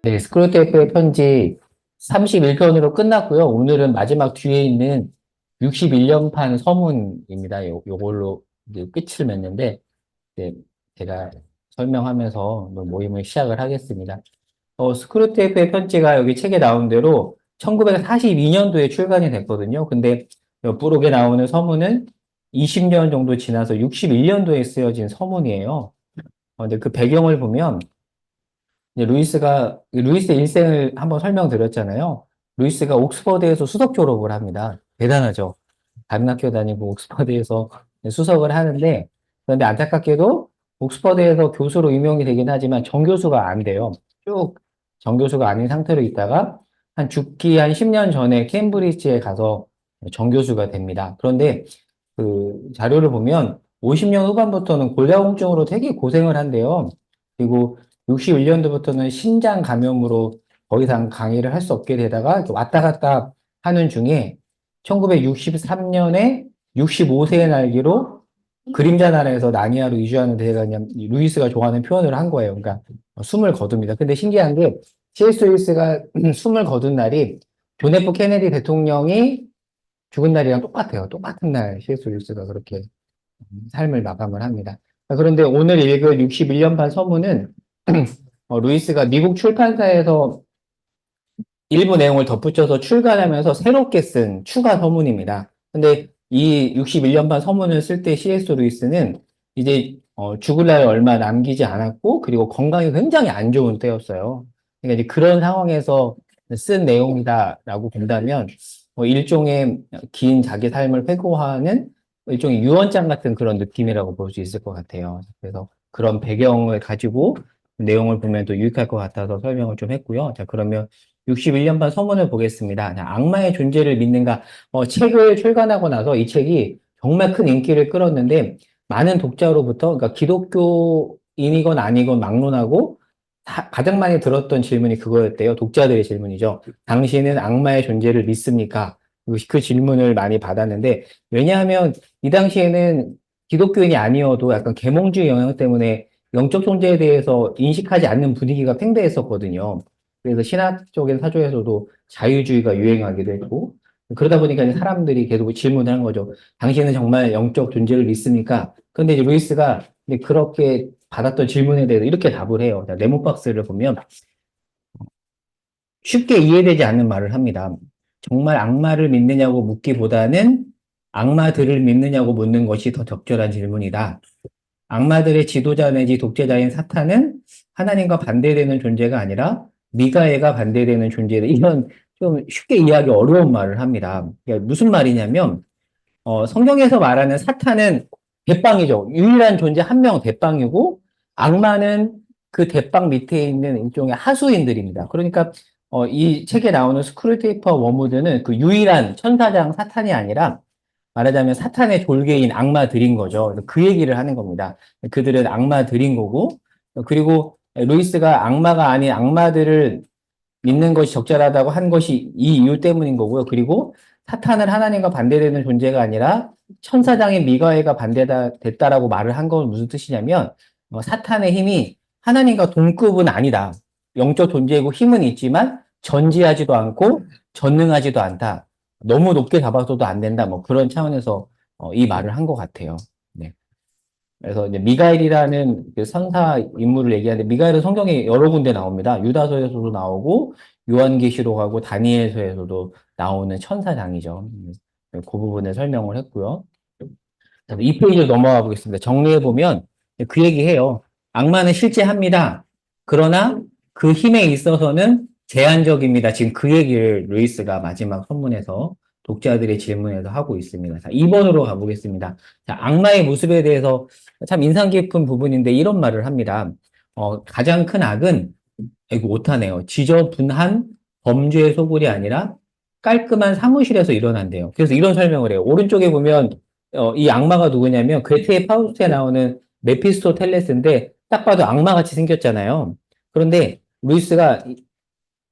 네, 스크루테이프의 편지 31편으로 끝났고요. 오늘은 마지막 뒤에 있는 61년판 서문입니다. 요걸로 이제 끝을 맺는데, 네, 제가 설명하면서 오늘 모임을 시작을 하겠습니다. 스크루테이프의 편지가 여기 책에 나온 대로 1942년도에 출간이 됐거든요. 근데 옆부록에 나오는 서문은 20년 정도 지나서 61년도에 쓰여진 서문이에요. 근데 그 배경을 보면 이제 루이스 일생을 한번 설명드렸잖아요. 루이스가 옥스퍼드에서 수석 졸업을 합니다. 대단하죠. 다른 학교 다니고 옥스퍼드에서 수석을 하는데, 그런데 안타깝게도 옥스퍼드에서 교수로 임용이 되긴 하지만 정교수가 안 돼요. 쭉 정교수가 아닌 상태로 있다가 한 죽기 한 10년 전에 케임브리지에 가서 정교수가 됩니다. 그런데 그 자료를 보면 50년 후반부터는 골다공증으로 되게 고생을 한대요. 그리고 61년도부터는 신장 감염으로 더 이상 강의를 할 수 없게 되다가 이렇게 왔다 갔다 하는 중에 1963년에 65세의 날개로 그림자 나라에서 나니아로 이주하는 대회가 그냥 루이스가 좋아하는 표현을 한 거예요. 그러니까 숨을 거둡니다. 근데 신기한 게 C.S. 루이스가 숨을 거둔 날이 존 F 케네디 대통령이 죽은 날이랑 똑같아요. 똑같은 날 C.S. 루이스가 그렇게 삶을 마감을 합니다. 그런데 오늘 읽을 61년판 서문은 루이스가 미국 출판사에서 일부 내용을 덧붙여서 출간하면서 새롭게 쓴 추가 서문입니다. 근데 이 61년판 서문을 쓸 때 C.S. 루이스는 이제 죽을 날 얼마 남기지 않았고 그리고 건강이 굉장히 안 좋은 때였어요. 그러니까 이제 그런 상황에서 쓴 내용이다라고 본다면 일종의 긴 자기 삶을 회고하는 일종의 유언장 같은 그런 느낌이라고 볼 수 있을 것 같아요. 그래서 그런 배경을 가지고 내용을 보면 또 유익할 것 같아서 설명을 좀 했고요. 자, 그러면 61년판 서문을 보겠습니다. 자, 악마의 존재를 믿는가? 책을 출간하고 나서 이 책이 정말 큰 인기를 끌었는데 많은 독자로부터 그러니까 기독교인이건 아니건 막론하고 가장 많이 들었던 질문이 그거였대요. 독자들의 질문이죠. 당신은 악마의 존재를 믿습니까? 그 질문을 많이 받았는데 왜냐하면 이 당시에는 기독교인이 아니어도 약간 계몽주의 영향 때문에 영적 존재에 대해서 인식하지 않는 분위기가 팽배했었거든요. 그래서 신학적인 사조에서도 자유주의가 유행하기도 했고, 그러다 보니까 이제 사람들이 계속 질문을 한 거죠. 당신은 정말 영적 존재를 믿습니까? 근데 이제 루이스가 이제 그렇게 받았던 질문에 대해서 이렇게 답을 해요. 자, 네모박스를 보면 쉽게 이해되지 않는 말을 합니다. 정말 악마를 믿느냐고 묻기보다는 악마들을 믿느냐고 묻는 것이 더 적절한 질문이다. 악마들의 지도자 내지 독재자인 사탄은 하나님과 반대되는 존재가 아니라 미가엘과 반대되는 존재다. 이런 좀 쉽게 이해하기 어려운 말을 합니다. 그러니까 무슨 말이냐면 성경에서 말하는 사탄은 대빵이죠. 유일한 존재 한 명 대빵이고 악마는 그 대빵 밑에 있는 일종의 하수인들입니다. 그러니까 이 책에 나오는 스크루테이프와 워무드는 그 유일한 천사장 사탄이 아니라 말하자면 사탄의 졸개인 악마들인 거죠. 그래서 그 얘기를 하는 겁니다. 그들은 악마들인 거고, 그리고 루이스가 악마가 아닌 악마들을 믿는 것이 적절하다고 한 것이 이 이유 때문인 거고요. 그리고 사탄은 하나님과 반대되는 존재가 아니라 천사장인 미가엘과 됐다라고 말을 한 건 무슨 뜻이냐면 사탄의 힘이 하나님과 동급은 아니다. 영적 존재이고 힘은 있지만 전지하지도 않고 전능하지도 않다. 너무 높게 잡아서도 안 된다. 뭐 그런 차원에서 이 말을 한 것 같아요. 네. 그래서 이제 미가엘이라는 그 선사 인물을 얘기하는데 미가엘은 성경에 여러 군데 나옵니다. 유다서에서도 나오고 요한계시록하고 다니엘서에서도 나오는 천사장이죠. 그 부분을 설명을 했고요. 이 페이지로 넘어가 보겠습니다. 정리해 보면 그 얘기해요. 악마는 실제합니다. 그러나 그 힘에 있어서는 제한적입니다. 지금 그 얘기를 루이스가 마지막 선문에서 독자들의 질문에서 하고 있습니다. 자, 2번으로 가보겠습니다. 자, 악마의 모습에 대해서 참 인상 깊은 부분인데 이런 말을 합니다. 가장 큰 악은, 이거 오타네요. 지저분한 범죄의 소굴이 아니라 깔끔한 사무실에서 일어난대요. 그래서 이런 설명을 해요. 오른쪽에 보면 이 악마가 누구냐면 괴테의 파우스트에 나오는 메피스토텔레스인데 딱 봐도 악마같이 생겼잖아요. 그런데 루이스가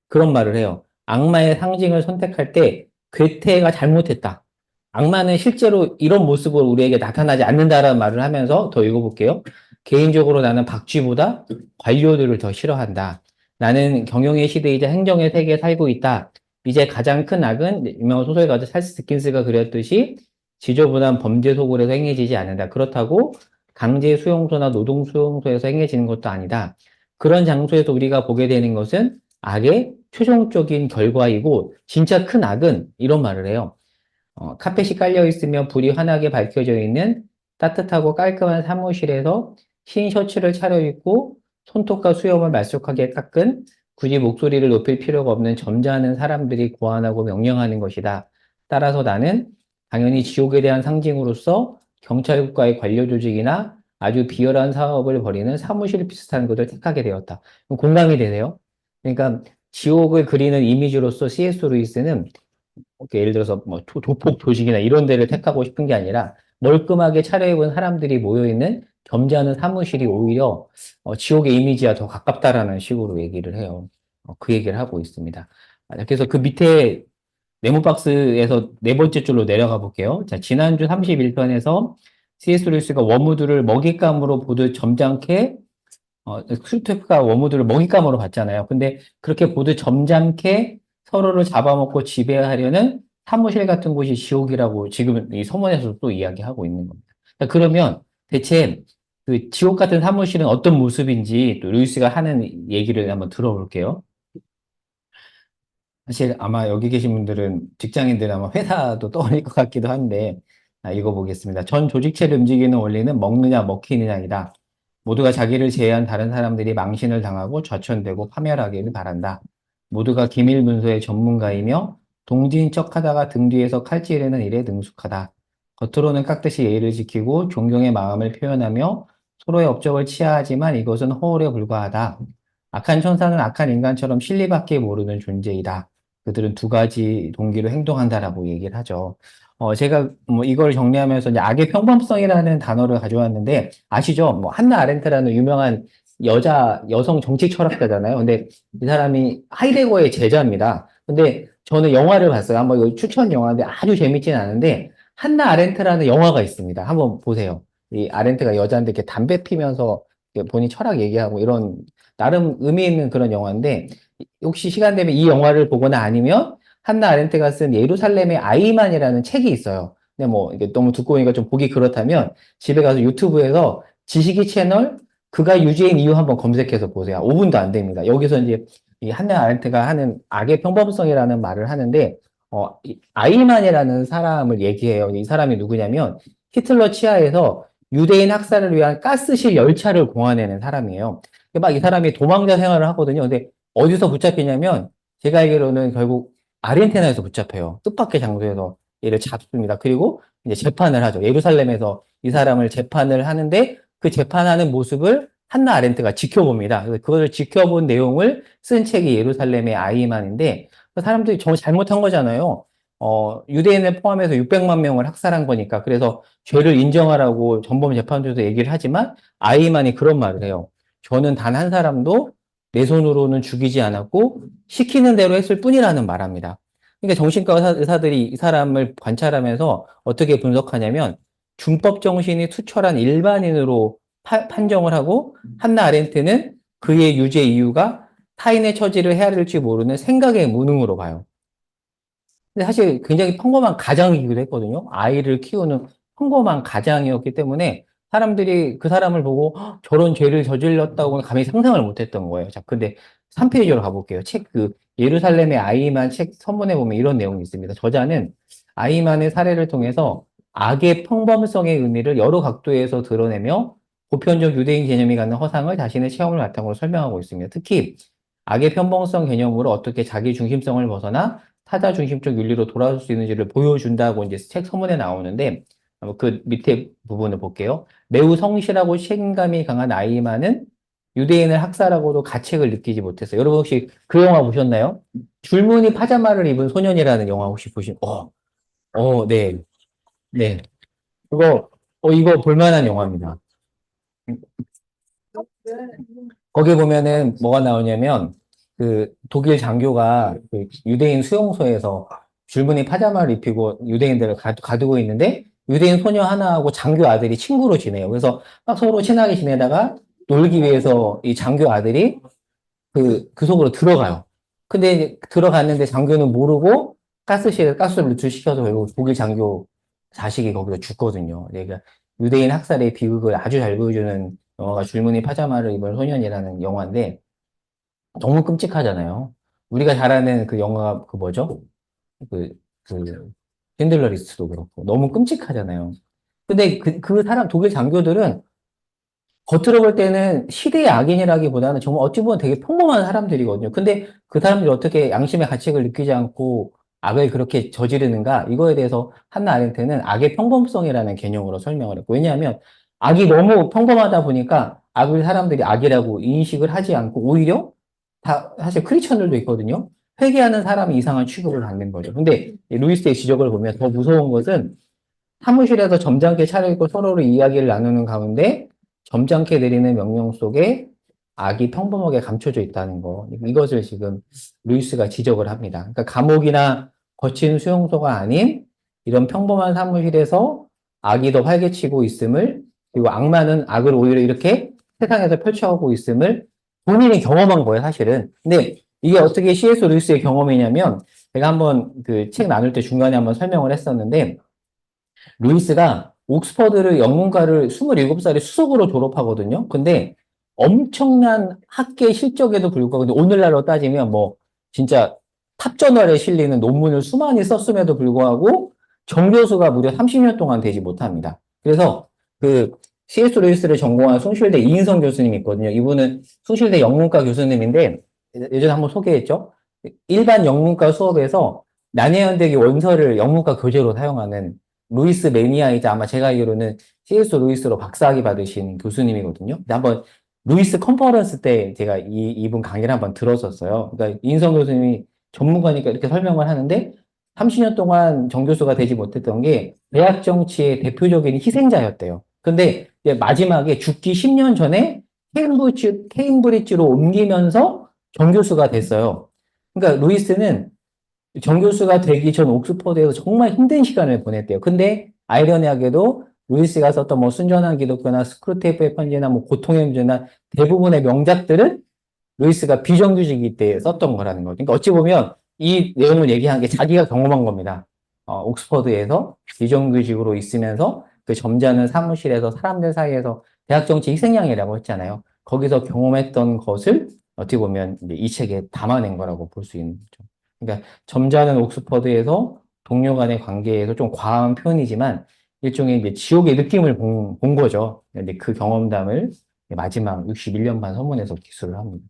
그런 말을 해요. 악마의 상징을 선택할 때 괴테가 잘못했다. 악마는 실제로 이런 모습으로 우리에게 나타나지 않는다라는 말을 하면서 더 읽어볼게요. 개인적으로 나는 박쥐보다 관료들을 더 싫어한다. 나는 경영의 시대이자 행정의 세계에 살고 있다. 이제 가장 큰 악은 유명한 소설가 찰스 디킨스가 그렸듯이 지저분한 범죄 속으로 행해지지 않는다. 그렇다고 강제 수용소나 노동 수용소에서 행해지는 것도 아니다. 그런 장소에서 우리가 보게 되는 것은 악의 최종적인 결과이고 진짜 큰 악은 이런 말을 해요. 카펫이 깔려 있으며 불이 환하게 밝혀져 있는 따뜻하고 깔끔한 사무실에서 흰 셔츠를 차려입고 손톱과 수염을 말쑥하게 깎은 굳이 목소리를 높일 필요가 없는 점잖은 사람들이 고안하고 명령하는 것이다. 따라서 나는 당연히 지옥에 대한 상징으로서 경찰국가의 관료 조직이나 아주 비열한 사업을 벌이는 사무실 비슷한 것을 택하게 되었다. 공감이 되세요? 그러니까 지옥을 그리는 이미지로서 C.S. 루이스는 예를 들어서 뭐 조폭 조직이나 이런 데를 택하고 싶은 게 아니라 멀끔하게 차려입은 사람들이 모여있는 점잖은 사무실이 오히려 지옥의 이미지와 더 가깝다라는 식으로 얘기를 해요. 그 얘기를 하고 있습니다. 그래서 그 밑에 네모박스에서 네 번째 줄로 내려가 볼게요. 자, 지난주 31편에서 C.S. 루이스가 워무드를 먹잇감으로 보듯 점잖게 스투프가 워무드를 먹잇감으로 봤잖아요. 근데 그렇게 보듯 점잖게 서로를 잡아먹고 지배하려는 사무실 같은 곳이 지옥이라고 지금 이 서문에서 또 이야기하고 있는 겁니다. 자, 그러면 대체 그 지옥 같은 사무실은 어떤 모습인지 또 루이스가 하는 얘기를 한번 들어볼게요. 사실 아마 여기 계신 분들은 직장인들 아마 회사도 떠올릴 것 같기도 한데, 읽어보겠습니다. 전 조직체를 움직이는 원리는 먹느냐 먹히느냐이다. 모두가 자기를 제외한 다른 사람들이 망신을 당하고 좌천되고 파멸하기를 바란다. 모두가 기밀 문서의 전문가이며 동지인 척하다가 등 뒤에서 칼 찌르는 일에 능숙하다. 겉으로는 깍듯이 예의를 지키고 존경의 마음을 표현하며 서로의 업적을 치하하지만 이것은 허울에 불과하다. 악한 천사는 악한 인간처럼 실리밖에 모르는 존재이다. 그들은 두 가지 동기로 행동한다라고 얘기를 하죠. 제가 뭐 이걸 정리하면서 이제 악의 평범성이라는 단어를 가져왔는데 아시죠? 뭐 한나 아렌트라는 유명한 여성 정치 철학자잖아요. 근데 이 사람이 하이데거의 제자입니다. 근데 저는 영화를 봤어요. 한번 이거 추천 영화인데 아주 재밌진 않은데 한나 아렌트라는 영화가 있습니다. 한번 보세요. 이 아렌트가 여자인데 이렇게 담배 피면서 이렇게 본인 철학 얘기하고 이런 나름 의미 있는 그런 영화인데 혹시 시간 되면 이 영화를 보거나 아니면 한나 아렌트가 쓴 예루살렘의 아이만이라는 책이 있어요. 근데 뭐 이게 너무 두꺼우니까 좀 보기 그렇다면 집에 가서 유튜브에서 지식이 채널 그가 유죄인 이유 한번 검색해서 보세요. 5분도 안 됩니다. 여기서 이제 이 한나 아렌트가 하는 악의 평범성이라는 말을 하는데 이 아이만이라는 사람을 얘기해요. 이 사람이 누구냐면 히틀러 치하에서 유대인 학살을 위한 가스실 열차를 공안해낸 사람이에요. 막 이 사람이 도망자 생활을 하거든요. 근데 어디서 붙잡히냐면 제가 알기로는 결국 아르헨티나에서 붙잡혀요. 뜻밖의 장소에서 얘를 잡습니다. 그리고 이제 재판을 하죠. 예루살렘에서 이 사람을 재판을 하는데 그 재판하는 모습을 한나 아렌트가 지켜봅니다. 그래서 그걸 지켜본 내용을 쓴 책이 예루살렘의 아이만인데 그 사람들이 정말 잘못한 거잖아요. 유대인을 포함해서 600만 명을 학살한 거니까. 그래서 죄를 인정하라고 전범 재판소에서 얘기를 하지만 아이만이 그런 말을 해요. 저는 단 한 사람도 내 손으로는 죽이지 않았고 시키는 대로 했을 뿐이라는 말합니다. 그러니까 정신과 의사들이 이 사람을 관찰하면서 어떻게 분석하냐면 준법 정신이 투철한 일반인으로 판정을 하고 한나 아렌트는 그의 유죄 이유가 타인의 처지를 헤아릴지 모르는 생각의 무능으로 봐요. 근데 사실 굉장히 평범한 가장이기도 했거든요. 아이를 키우는 평범한 가장이었기 때문에 사람들이 그 사람을 보고 "헉, 저런 죄를 저질렀다고는 감히 상상을 못 했던 거예요. 자, 근데 3페이지로 가볼게요. 책 예루살렘의 아이만 책 서문에 보면 이런 내용이 있습니다. 저자는 아이만의 사례를 통해서 악의 평범성의 의미를 여러 각도에서 드러내며 보편적 유대인 개념이 갖는 허상을 자신의 체험을 바탕으로 설명하고 있습니다. 특히 악의 편범성 개념으로 어떻게 자기 중심성을 벗어나 타자 중심적 윤리로 돌아설 수 있는지를 보여준다고 이제 책 서문에 나오는데 그 밑에 부분을 볼게요. 매우 성실하고 책임감이 강한 아이만은 유대인을 학살하고도 가책을 느끼지 못했어요. 여러분 혹시 그 영화 보셨나요? 줄무늬 파자마를 입은 소년이라는 영화 혹시 네, 네. 이거 볼만한 영화입니다. 거기 보면은 뭐가 나오냐면 그 독일 장교가 그 유대인 수용소에서 줄무늬 파자마를 입히고 유대인들을 가두고 있는데 유대인 소녀 하나하고 장교 아들이 친구로 지내요. 그래서 막 서로 친하게 지내다가 놀기 위해서 이 장교 아들이 그 속으로 들어가요. 근데 이제 들어갔는데 장교는 모르고 가스실에 가스를 누출시켜서 결국 독일 장교 자식이 거기서 죽거든요. 그러니까 유대인 학살의 비극을 아주 잘 보여주는 영화가 줄무늬 파자마를 입은 소년이라는 영화인데 너무 끔찍하잖아요. 우리가 잘 아는 그 영화 그 뭐죠? 그 신들러 리스트도 그렇고 너무 끔찍하잖아요. 근데 그 사람 독일 장교들은 겉으로 볼 때는 시대의 악인이라기보다는 정말 어찌 보면 되게 평범한 사람들이거든요. 근데 그 사람들이 어떻게 양심의 가책을 느끼지 않고 악을 그렇게 저지르는가? 이거에 대해서 한나 아렌트는 악의 평범성이라는 개념으로 설명을 했고, 왜냐하면 악이 너무 평범하다 보니까 악을 사람들이 악이라고 인식을 하지 않고 오히려 다 사실 크리스천들도 있거든요. 회개하는 사람이 이상한 취급을 받는 거죠. 근데 이 루이스의 지적을 보면 더 무서운 것은 사무실에서 점잖게 차려입고 서로를 이야기를 나누는 가운데 점잖게 내리는 명령 속에 악이 평범하게 감춰져 있다는 거. 이것을 지금 루이스가 지적을 합니다. 그러니까 감옥이나 거친 수용소가 아닌 이런 평범한 사무실에서 악이 더 활개치고 있음을, 그리고 악마는 악을 오히려 이렇게 세상에서 펼쳐오고 있음을 본인이 경험한 거예요, 사실은. 근데 이게 어떻게 C.S. 루이스의 경험이냐면, 제가 한번 그 책 나눌 때 중간에 한번 설명을 했었는데, 루이스가 옥스퍼드를 영문과를 27살에 수석으로 졸업하거든요. 근데 엄청난 학계 실적에도 불구하고, 근데 오늘날로 따지면 뭐 진짜 탑저널에 실리는 논문을 수많이 썼음에도 불구하고 정교수가 무려 30년 동안 되지 못합니다. 그래서 그 C.S. 루이스를 전공한 숭실대 이인성 교수님이 있거든요. 이분은 숭실대 영문과 교수님인데 예전에 한번 소개했죠. 일반 영문과 수업에서 난해현대기 원서를 영문과 교재로 사용하는 루이스 매니아이자 아마 제가 알기로는 C.S. 루이스로 박사학위 받으신 교수님이거든요. 근데 한번 루이스 컨퍼런스 때 제가 이분 강의를 한번 들었었어요. 그러니까 인성 교수님이 전문가니까 이렇게 설명을 하는데 30년 동안 정교수가 되지 못했던 게 대학 정치의 대표적인 희생자였대요. 근데 마지막에 죽기 10년 전에 케임브리지로 옮기면서 정교수가 됐어요. 그러니까 루이스는 정교수가 되기 전 옥스퍼드에서 정말 힘든 시간을 보냈대요. 근데 아이러니하게도 루이스가 썼던 뭐 순전한 기독교나 스크루테이프의 편지나 뭐 고통의 문제나 대부분의 명작들은 루이스가 비정규직일 때 썼던 거라는 거죠. 그러니까 어찌 보면 이 내용을 얘기한 게 자기가 경험한 겁니다. 옥스퍼드에서 비정규직으로 있으면서 그 점잖은 사무실에서 사람들 사이에서 대학 정치 희생양이라고 했잖아요. 거기서 경험했던 것을 어떻게 보면 이제 이 책에 담아낸 거라고 볼 수 있는 거죠. 그러니까 점잖은 옥스퍼드에서 동료 간의 관계에서 좀 과한 표현이지만 일종의 이제 지옥의 느낌을 본 거죠. 근데 그 경험담을 마지막 61년 반 서문에서 기술을 합니다.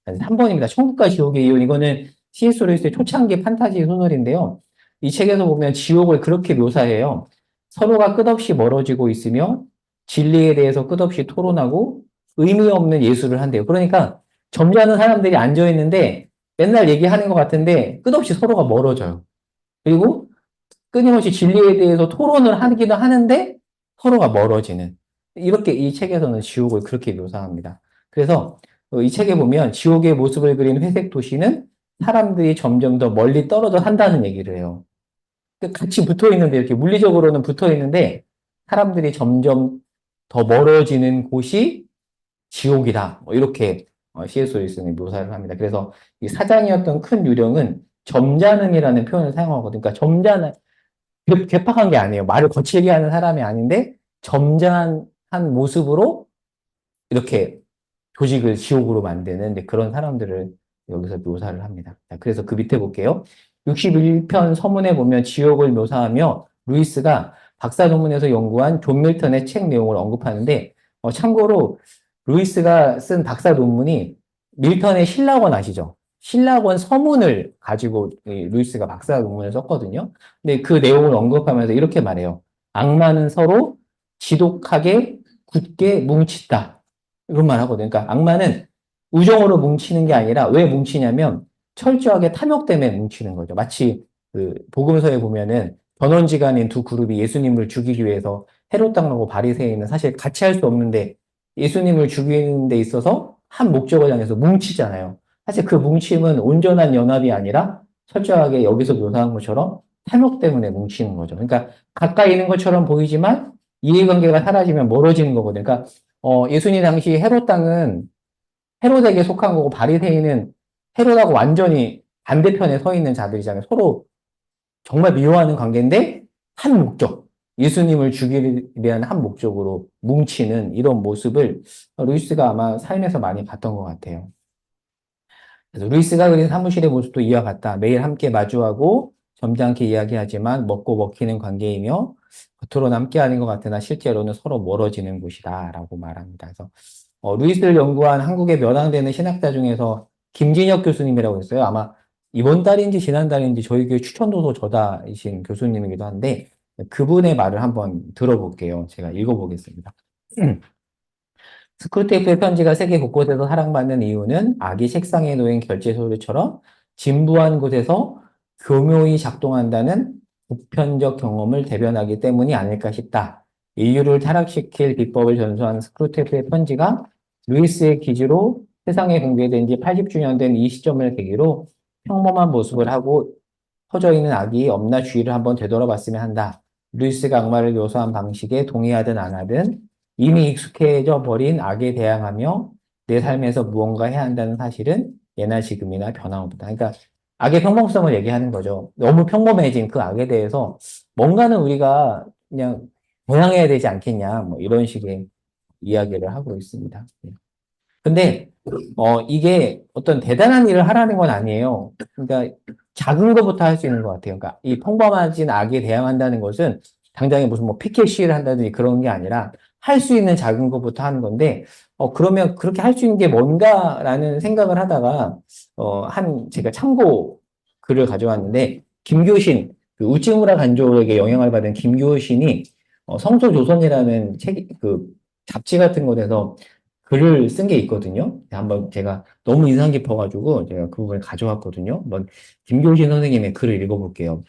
3번입니다. 천국과 지옥의 이혼. 이거는 C.S. 루이스의 초창기 판타지 소설인데요. 이 책에서 보면 지옥을 그렇게 묘사해요. 서로가 끝없이 멀어지고 있으며 진리에 대해서 끝없이 토론하고 의미 없는 예술을 한대요. 그러니까 점잖은 사람들이 앉아 있는데 맨날 얘기하는 것 같은데 끝없이 서로가 멀어져요. 그리고 끊임없이 진리에 대해서 토론을 하기도 하는데 서로가 멀어지는. 이렇게 이 책에서는 지옥을 그렇게 묘사합니다. 그래서 이 책에 보면 지옥의 모습을 그린 회색 도시는 사람들이 점점 더 멀리 떨어져 산다는 얘기를 해요. 같이 붙어 있는데, 이렇게 물리적으로는 붙어 있는데, 사람들이 점점 더 멀어지는 곳이 지옥이다. 뭐 이렇게 C.S. 루이스는 묘사를 합니다. 그래서 이 사장이었던 큰 유령은 점잖음이라는 표현을 사용하거든요. 그러니까 괴팍한 게 아니에요. 말을 거칠게 하는 사람이 아닌데, 점잖한 모습으로 이렇게 조직을 지옥으로 만드는 그런 사람들을 여기서 묘사를 합니다. 자, 그래서 그 밑에 볼게요. 61편 서문에 보면 지옥을 묘사하며 루이스가 박사 논문에서 연구한 존 밀턴의 책 내용을 언급하는데, 참고로 루이스가 쓴 박사 논문이 밀턴의 신라원 아시죠? 신라원 서문을 가지고 루이스가 박사 논문을 썼거든요. 근데 그 내용을 언급하면서 이렇게 말해요. 악마는 서로 지독하게 굳게 뭉친다. 이런 말 하거든요. 그러니까 악마는 우정으로 뭉치는 게 아니라 왜 뭉치냐면 철저하게 탐욕 때문에 뭉치는 거죠. 마치 그 복음서에 보면은 변원지간인 두 그룹이 예수님을 죽이기 위해서 헤롯 당하고 바리새인은 사실 같이 할 수 없는데 예수님을 죽이는 데 있어서 한 목적을 향해서 뭉치잖아요. 사실 그 뭉침은 온전한 연합이 아니라 철저하게 여기서 묘사한 것처럼 탐욕 때문에 뭉치는 거죠. 그러니까 가까이 있는 것처럼 보이지만 이해관계가 사라지면 멀어지는 거거든요. 그러니까 예수님 당시 헤롯 땅은 헤롯에게 속한 거고 바리새인은 헤롯하고 완전히 반대편에 서 있는 자들이잖아요. 서로 정말 미워하는 관계인데 한 목적, 예수님을 죽이기 위한 한 목적으로 뭉치는 이런 모습을 루이스가 아마 삶에서 많이 봤던 것 같아요. 그래서 루이스가 그린 사무실의 모습도 이와 같다. 매일 함께 마주하고 점잖게 이야기하지만 먹고 먹히는 관계이며 겉으로는 함께하는 것 같으나 실제로는 서로 멀어지는 곳이다 라고 말합니다. 그래서 루이스를 연구한 한국에 면왕되는 신학자 중에서 김진혁 교수님이라고 있어요. 아마 이번 달인지 지난달인지 저희 교회 추천도서 저자이신 교수님이기도 한데 그분의 말을 한번 들어볼게요. 제가 읽어보겠습니다. 스크루테이프의 편지가 세계 곳곳에서 사랑받는 이유는 아기 책상에 놓인 결제서류처럼 진부한 곳에서 교묘히 작동한다는 보편적 경험을 대변하기 때문이 아닐까 싶다. 인류를 타락시킬 비법을 전수한 스크루테이프의 편지가 루이스의 기지로 세상에 공개된 지 80주년 된 이 시점을 계기로 평범한 모습을 하고 퍼져 있는 아기의 엄나 주의를 한번 되돌아봤으면 한다. 루이스가 악마를 묘사한 방식에 동의하든 안 하든 이미 익숙해져 버린 악에 대항하며 내 삶에서 무언가 해야 한다는 사실은 예나 지금이나 변함없다. 그러니까 악의 평범성을 얘기하는 거죠. 너무 평범해진 그 악에 대해서 뭔가는 우리가 그냥 보양해야 되지 않겠냐, 뭐 이런 식의 이야기를 하고 있습니다. 근데 이게 어떤 대단한 일을 하라는 건 아니에요. 그러니까 작은 것부터 할 수 있는 것 같아요. 그러니까 이 평범하진 악에 대항한다는 것은 당장에 무슨 뭐 피켓 시위를 한다든지 그런 게 아니라 할 수 있는 작은 것부터 하는 건데 그러면 그렇게 할 수 있는 게 뭔가라는 생각을 하다가 제가 참고 글을 가져왔는데 김교신 그 우찌무라 간조에게 영향을 받은 김교신이 성서조선이라는 그 잡지 같은 곳에서 글을 쓴 게 있거든요. 한번 제가 너무 인상 깊어가지고 제가 그 부분을 가져왔거든요. 한번 김교신 선생님의 글을 읽어볼게요.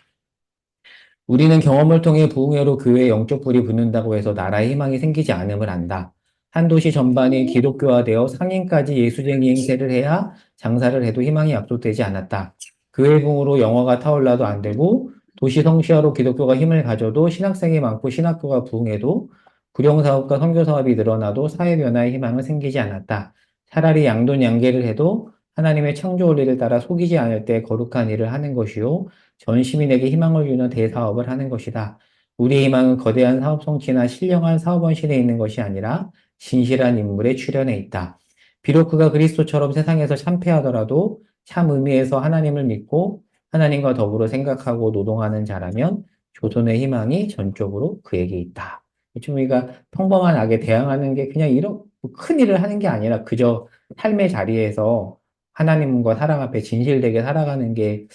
우리는 경험을 통해 부흥회로 교회에 영적 불이 붙는다고 해서 나라의 희망이 생기지 않음을 안다. 한 도시 전반이 기독교화되어 상인까지 예수쟁이 행세를 해야 장사를 해도 희망이 약속되지 않았다. 교회 부흥으로 영화가 타올라도 안 되고 도시 성시화로 기독교가 힘을 가져도 신학생이 많고 신학교가 부흥해도 구령사업과 선교사업이 늘어나도 사회 변화의 희망은 생기지 않았다. 차라리 양돈양개를 해도 하나님의 창조 원리를 따라 속이지 않을 때 거룩한 일을 하는 것이요. 전 시민에게 희망을 주는 대사업을 하는 것이다. 우리의 희망은 거대한 사업 성취나 신령한 사업원실에 있는 것이 아니라 진실한 인물의 출현에 있다. 비록 그가 그리스도처럼 세상에서 참패하더라도 참 의미에서 하나님을 믿고 하나님과 더불어 생각하고 노동하는 자라면 조선의 희망이 전적으로 그에게 있다. 좀 우리가 평범한 악에 대항하는 게 그냥 이런 큰 일을 하는 게 아니라 그저 삶의 자리에서 하나님과 사랑 앞에 진실되게 살아가는 게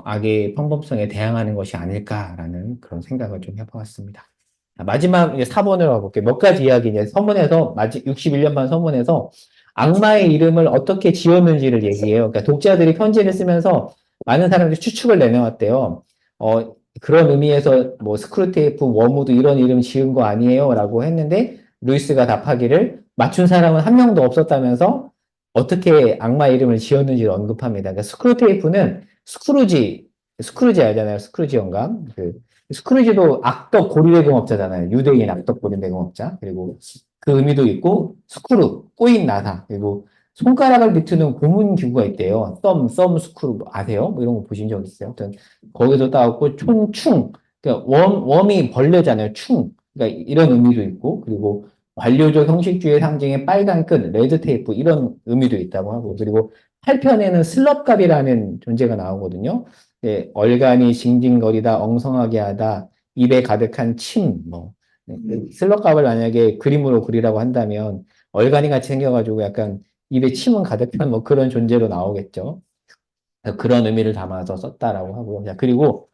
악의 평범성에 대항하는 것이 아닐까라는 그런 생각을 좀 해보았습니다. 마지막 이제 4번으로 가볼게요. 몇 가지 이야기 이제 서문에서 61년 반 서문에서 악마의 이름을 어떻게 지었는지를 얘기해요. 그러니까 독자들이 편지를 쓰면서 많은 사람들이 추측을 내놓았대요. 그런 의미에서 뭐 스크루테이프, 워무드 이런 이름 지은 거 아니에요? 라고 했는데 루이스가 답하기를 맞춘 사람은 한 명도 없었다면서 어떻게 악마 이름을 지었는지를 언급합니다. 그러니까 스크루테이프는 스크루지 알잖아요. 스크루지 영감. 스크루지도 악덕 고리대공업자잖아요. 유대인 악덕 고리대공업자. 그리고 그 의미도 있고, 꼬인 나사. 그리고 손가락을 비트는 고문 기구가 있대요. 썸 스크루 아세요? 뭐 이런 거 보신 적 있어요? 아무튼 거기서 따왔고, 충. 그러니까 웜이 벌레잖아요. 충. 그러니까 이런 의미도 있고, 그리고 관료적 형식주의 상징의 빨간 끈, 레드 테이프 이런 의미도 있다고 하고, 그리고 8편에는 슬럽갑이라는 존재가 나오거든요. 네, 얼간이 징징거리다, 엉성하게 하다, 입에 가득한 침, 뭐. 슬럽갑을 만약에 그림으로 그리라고 한다면, 얼간이 같이 생겨가지고 약간 입에 침은 가득한 뭐 그런 존재로 나오겠죠. 그런 의미를 담아서 썼다라고 하고요. 자, 그리고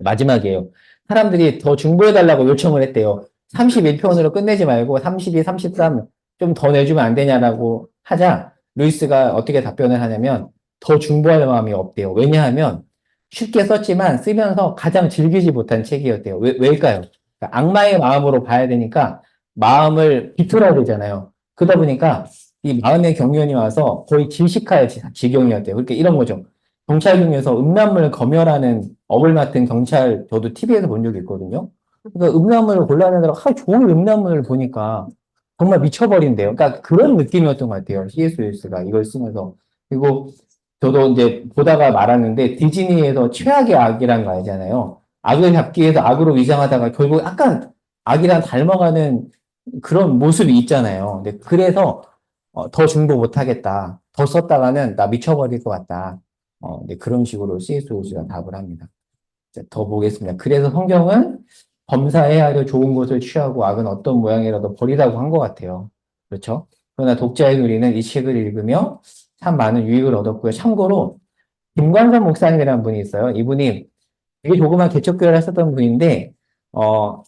마지막이에요. 사람들이 더 중보해달라고 요청을 했대요. 31편으로 끝내지 말고 32, 33 좀 더 내주면 안 되냐라고 하자 루이스가 어떻게 답변을 하냐면 더 중보할 마음이 없대요. 왜냐하면 쉽게 썼지만 쓰면서 가장 즐기지 못한 책이었대요. 왜일까요? 그러니까 악마의 마음으로 봐야 되니까 마음을 비틀어야 되잖아요. 그러다 보니까 이 마음의 경련이 와서 거의 질식할 지경이었대요. 그러니까 이런 거죠. 경찰 중에서 음란물 검열하는 업을 맡은 경찰 저도 TV에서 본 적이 있거든요. 그러니까 음란물을 골라내느라 하루 종일 음란물을 보니까 정말 미쳐버린대요. 그러니까 그런 느낌이었던 것 같아요. C.S. 루이스가 이걸 쓰면서. 그리고 저도 이제 보다가 말았는데 디즈니에서 최악의 악이라는 거 알잖아요. 악을 잡기 위해서 악으로 위장하다가 결국 약간 악이랑 닮아가는 그런 모습이 있잖아요. 근데 그래서 더 중도 못하겠다. 더 썼다가는 나 미쳐버릴 것 같다. 네, 그런 식으로 C.S. 루이스가 답을 합니다. 이제 더 보겠습니다. 그래서 성경은 범사에 하려 좋은 것을 취하고 악은 어떤 모양이라도 버리라고 한 것 같아요. 그렇죠? 그러나 독자인 우리는 이 책을 읽으며 참 많은 유익을 얻었고요. 참고로 김관선 목사님이라는 분이 있어요. 이분이 되게 조그만 개척교회를 했었던 분인데 어,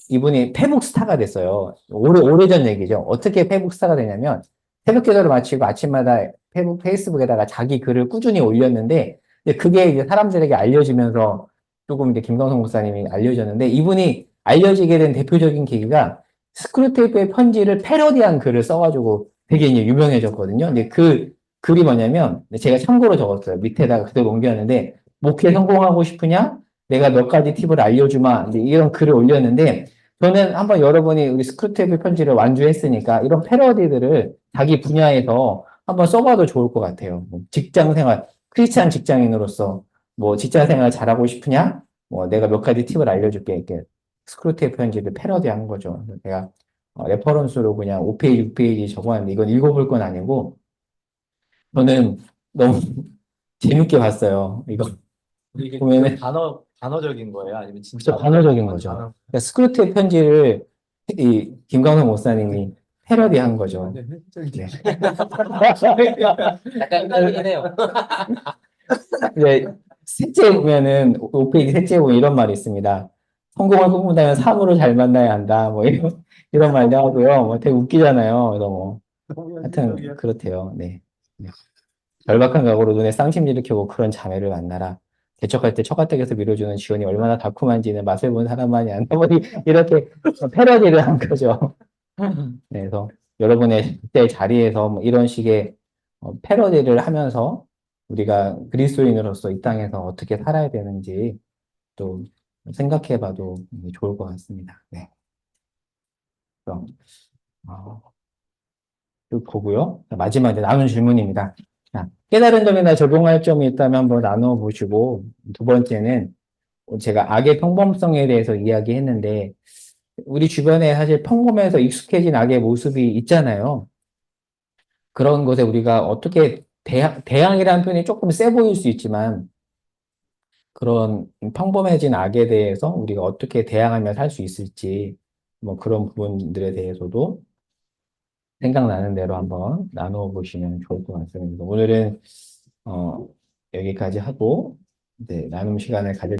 이분이 페북 스타가 됐어요. 오래전 얘기죠. 어떻게 페북 스타가 되냐면 새벽 기도를 마치고 아침마다 페이스북에다가 자기 글을 꾸준히 올렸는데 근데 그게 이제 사람들에게 알려지면서 조금 이제 김광석 목사님이 알려졌는데 이분이 알려지게 된 대표적인 계기가 스크루테이프의 편지를 패러디한 글을 써가지고 되게 이제 유명해졌거든요. 근데 그 글이 뭐냐면 제가 참고로 적었어요. 밑에다가 그대로 옮겼는데 목회 성공하고 싶으냐? 내가 몇 가지 팁을 알려주마. 이제 이런 글을 올렸는데 저는 한번 여러분이 우리 스크루테이프 편지를 완주했으니까 이런 패러디들을 자기 분야에서 한번 써봐도 좋을 것 같아요. 뭐 직장 생활, 크리스찬 직장인으로서 뭐 직장 생활 잘하고 싶으냐? 뭐 내가 몇 가지 팁을 알려줄게. 이렇게 스크루테이프 편지를 패러디한 거죠. 제가 레퍼런스로 그냥 5페이지, 6페이지 적어놨는데 이건 읽어볼 건 아니고 저는 너무 재밌게 봤어요. 이거 이게 보면은 단어적인 거예요? 아니면 진짜 진짜 반어적인 단, 거죠. 단어? 그러니까 스크루테이프 편지를 이 김광석 목사님이 패러디한 거죠. 네, 네. 약간 헷갈리긴 해요. 이제 셋째 보면은 5페이지 셋째 보면 이런 말이 있습니다. 성공을 꿈꾼다면 사물을 잘 만나야 한다. 뭐 이런 말도 하고요. 뭐 되게 웃기잖아요. 그래서 뭐 너무 하여튼 현실적이야. 그렇대요. 네. 네. 절박한 각오로 눈에 쌍심지를 켜고 그런 자매를 만나라. 개척할 때 처가댁에서 밀어주는 지원이 얼마나 달콤한지는 맛을 본 사람만이 안다. 뭐 이렇게 패러디를 한 거죠. 네, 그래서 여러분의 그때 자리에서 뭐 이런 식의 패러디를 하면서 우리가 그리스도인으로서 이 땅에서 어떻게 살아야 되는지 또 생각해 봐도 좋을 것 같습니다. 네. 그럼, 어, 쭉 보고요. 자, 마지막 이제 나눈 질문입니다. 자, 깨달은 점이나 적용할 점이 있다면 한번 나누어 보시고, 두 번째는 제가 악의 평범성에 대해서 이야기했는데, 우리 주변에 사실 평범해서 익숙해진 악의 모습이 있잖아요. 그런 것에 우리가 어떻게 대항이라는 표현이 조금 세 보일 수 있지만, 그런 평범해진 악에 대해서 우리가 어떻게 대항하며 살 수 있을지, 뭐 그런 부분들에 대해서도 생각나는 대로 한번 나누어 보시면 좋을 것 같습니다. 오늘은, 여기까지 하고, 이제 나눔 시간을 가질